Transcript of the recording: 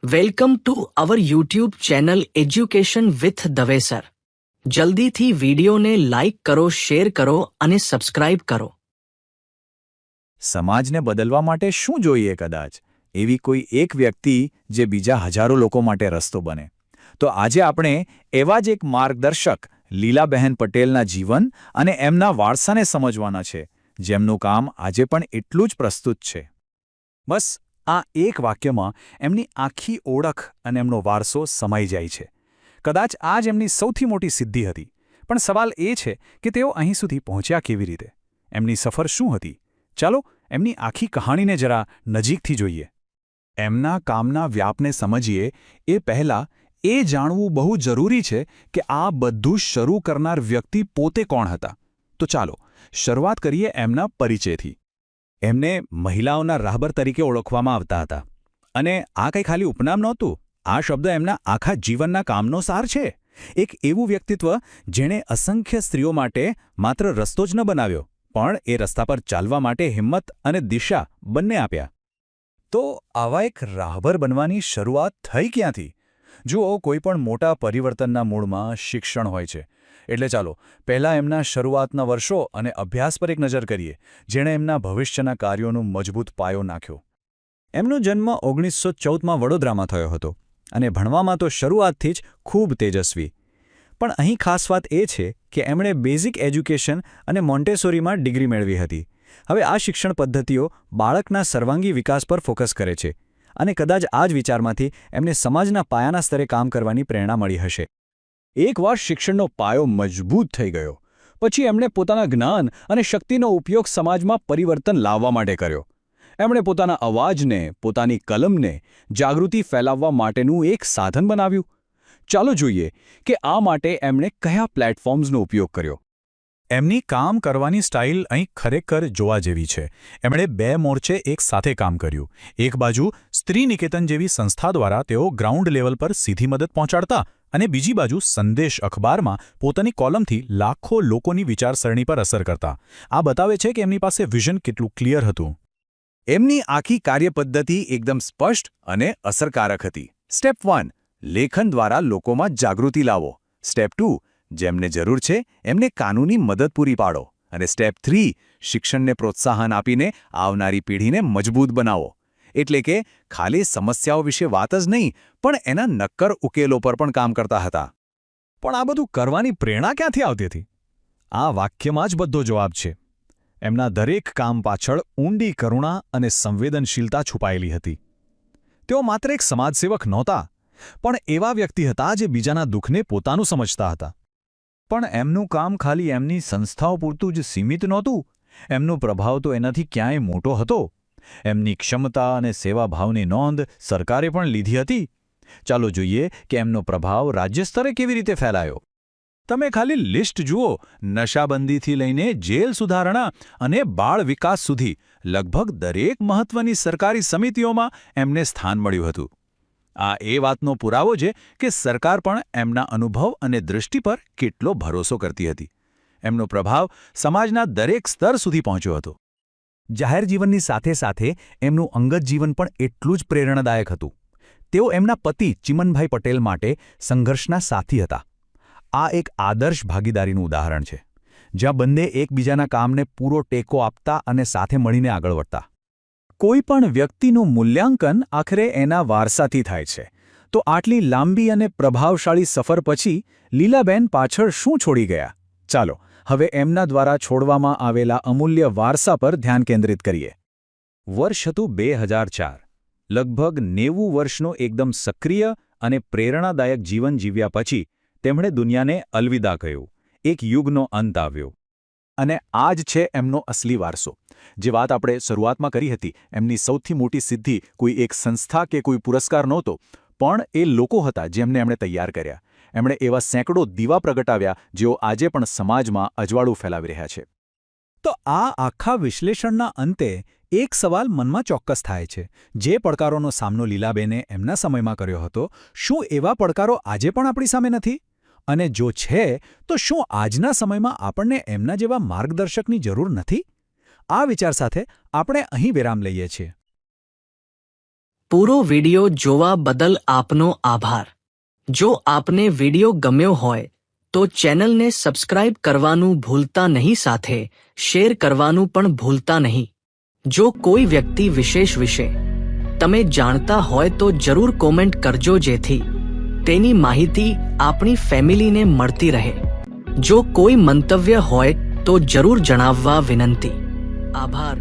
Welcome to our YouTube channel education with Dave sir. જલ્દીથી વિડીયોને like કરો, શેર કરો અને સબસ્ક્રાઇબ કરો. સમાજને બદલવા માટે શું જોઈએ? કદાચ એવી કોઈ એક વ્યક્તિ જે બીજા હજારો લોકો માટે રસ્તો બને. તો આજે આપણે એવા જ એક માર્ગદર્શક લીલાબહેન પટેલના જીવન અને એમના વારસાને સમજવાના છે, જેમનું કામ આજે પણ એટલું જ પ્રસ્તુત છે. બસ આ એક વાક્યમાં એમની આખી ઓળખ અને એમનો વારસો સમાઈ જાય છે. કદાચ આ જ એમની સૌથી મોટી સિદ્ધિ હતી. પણ સવાલ એ છે કે તેઓ અહીં સુધી પહોંચ્યા કેવી રીતે? એમની સફર શું હતી? ચાલો એમની આખી કહાણીને જરા નજીકથી જોઈએ. એમના કામના વ્યાપને સમજીએ એ પહેલાં એ જાણવું બહુ જરૂરી છે કે આ બધું શરૂ કરનાર વ્યક્તિ પોતે કોણ હતા. તો ચાલો શરૂઆત કરીએ એમના પરિચયથી. એમને મહિલાઓના રાહબર તરીકે ઓળખવામાં આવતા હતા. અને આ કંઈ ખાલી ઉપનામ નહોતું. આ શબ્દ એમના આખા જીવનના કામનો સાર છે. એક એવું વ્યક્તિત્વ જેણે અસંખ્ય સ્ત્રીઓ માટે માત્ર રસ્તો જ ન બનાવ્યો, પણ એ રસ્તા પર ચાલવા માટે હિંમત અને દિશા બંને આપ્યા. તો આવા એક રાહબર બનવાની શરૂઆત થઈ ક્યાંથી? જુઓ, કોઈ પણ મોટા પરિવર્તનના મૂળમાં શિક્ષણ હોય છે. એટલે ચાલો પહેલાં એમના શરૂઆતના વર્ષો અને અભ્યાસ પર એક નજર કરીએ, જેણે એમના ભવિષ્યના કાર્યોનો મજબૂત પાયો નાખ્યો. એમનો જન્મ 1914માં વડોદરામાં થયો હતો અને ભણવામાં તો શરૂઆતથી જ ખૂબ તેજસ્વી. પણ અહીં ખાસ વાત એ છે કે એમણે બેઝિક એજ્યુકેશન અને મોન્ટેસોરીમાં ડિગ્રી મેળવી હતી. હવે આ શિક્ષણ પદ્ધતિઓ બાળકના સર્વાંગી વિકાસ પર ફોકસ કરે છે અને કદાચ આ જ વિચારમાંથી એમને સમાજના પાયાના સ્તરે કામ કરવાની પ્રેરણા મળી હશે. એકવાર શિક્ષણનો પાયો મજબૂત થઈ ગયો પછી એમણે પોતાના જ્ઞાન અને શક્તિનો ઉપયોગ સમાજમાં પરિવર્તન લાવવા માટે કર્યો. એમણે પોતાના અવાજને, પોતાની કલમને જાગૃતિ ફેલાવવા માટેનું એક સાધન બનાવ્યું. ચાલો જોઈએ કે આ માટે એમણે કયા પ્લેટફોર્મ્સનો ઉપયોગ કર્યો. એમની કામ કરવાની સ્ટાઇલ અહીં ખરેખર જોવા જેવી છે. એમણે 2 મોરચે એક સાથે કામ કર્યું. એક બાજુ સ્ત્રી નિકેતન જેવી સંસ્થા દ્વારા તેઓ ગ્રાઉન્ડ લેવલ પર સીધી મદદ પહોંચાડતા અને બીજી બાજુ સંદેશ અખબારમાં પોતાની કોલમથી લાખો લોકોની વિચારસરણી પર અસર કરતા. આ બતાવે છે કે એમની પાસે વિઝન કેટલું ક્લિયર હતું. એમની આખી કાર્યપદ્ધતિ એકદમ સ્પષ્ટ અને અસરકારક હતી. સ્ટેપ 1, લેખન દ્વારા લોકોમાં જાગૃતિ લાવો. સ્ટેપ 2, જેમને જરૂર છે એમને કાનૂની મદદ પૂરી પાડો. અને સ્ટેપ 3, શિક્ષણને પ્રોત્સાહન આપીને આવનારી પેઢીને મજબૂત બનાવો. એટલે કે ખાલી સમસ્યાઓ વિશે વાત જ નહીં, પણ એના નક્કર ઉકેલો પર પણ કામ કરતા હતા. પણ આ બધું કરવાની પ્રેરણા ક્યાંથી આવતી હતી? આ વાક્યમાં જ બધો જવાબ છે. એમના દરેક કામ પાછળ ઊંડી કરુણા અને સંવેદનશીલતા છુપાયેલી હતી. તેઓ માત્ર એક સમાજસેવક નહોતા, પણ એવા વ્યક્તિ હતા જે બીજાના દુઃખને પોતાનું સમજતા હતા. પણ એમનું કામ ખાલી એમની સંસ્થાઓ પૂરતું જ સીમિત નહોતું. એમનો પ્રભાવ તો એનાથી ક્યાંય મોટો હતો. એમની ક્ષમતા અને સેવાભાવની નોંધ સરકારે પણ લીધી હતી. ચાલો જોઈએ કે એમનો પ્રભાવ રાજ્ય સ્તરે કેવી રીતે ફેલાયો. તમે ખાલી લિસ્ટ જુઓ. નશાબંધીથી લઈને જેલ સુધારણા અને બાળ વિકાસ સુધી લગભગ દરેક મહત્વની સરકારી સમિતિઓમાં એમને સ્થાન મળ્યું હતું. આ એ વાતનો પુરાવો છે કે સરકાર પણ એમના અનુભવ અને દૃષ્ટિ પર કેટલો ભરોસો કરતી હતી. એમનો પ્રભાવ સમાજના દરેક સ્તર સુધી પહોંચ્યો હતો. જાહેર જીવનની સાથે સાથે એમનું અંગત જીવન પણ એટલું જ પ્રેરણાદાયક હતું. તેઓ એમના પતિ ચિમનભાઈ પટેલ માટે સંઘર્ષના સાથી હતા. આ એક આદર્શ ભાગીદારીનું ઉદાહરણ છે, જ્યાં બંને એકબીજાના કામને પૂરો ટેકો આપતા અને સાથે મળીને આગળ વધતા. કોઈ પણ વ્યક્તિનું મૂલ્યાંકન આખરે એના વારસાથી થાય છે. તો આટલી લાંબી અને પ્રભાવશાળી સફર પછી લીલાબેન પાછળ શું છોડી ગયા? ચાલો હવે એમના દ્વારા છોડવામાં આવેલા અમૂલ્ય વારસા પર ધ્યાન કેન્દ્રિત કરીએ. વર્ષ હતું 2004. લગભગ 90 વર્ષનું એકદમ સક્રિય અને પ્રેરણાદાયક જીવન જીવ્યા પછી તેમણે દુનિયાને અલવિદા કહ્યું. એક યુગનો અંત આવ્યો. અને આ જ છે એમનો અસલી વારસો. જે વાત આપણે શરૂઆતમાં કરી હતી, એમની સૌથી મોટી સિદ્ધિ કોઈ એક સંસ્થા કે કોઈ પુરસ્કાર નહોતો, પણ એ લોકો હતા જેમને એમણે તૈયાર કર્યા. એમણે એવા સેંકડો દીવા પ્રગટાવ્યા જેઓ આજે પણ સમાજમાં અજવાળું ફેલાવી રહ્યા છે. તો આ આખા વિશ્લેષણના અંતે એક સવાલ મનમાં ચોક્કસ થાય છે. જે પડકારોનો સામનો લીલાબેને એમના સમયમાં કર્યો હતો, શું એવા પડકારો આજે પણ આપણી સામે નથી? અને જો છે, તો શું આજના સમયમાં આપણને એમના જેવા માર્ગદર્શકની જરૂર નથી? આ વિચાર સાથે આપણે અહીં વિરામ લઈએ છીએ. પૂરો વિડિયો જોવા બદલ આપનો આભાર. જો આપને વિડિયો ગમ્યો હોય તો ચેનલને સબસ્ક્રાઇબ કરવાનું ભૂલતા નહીં, સાથે શેર કરવાનું પણ ભૂલતા નહીં. જો કોઈ વ્યક્તિ વિશેષ વિશે તમે જાણતા હોય તો જરૂર કોમેન્ટ કરજો, જેથી તેની માહિતી આપણી ફેમિલીને મળતી રહે. જો કોઈ મંતવ્ય હોય તો જરૂર જણાવવા વિનંતી. આભાર.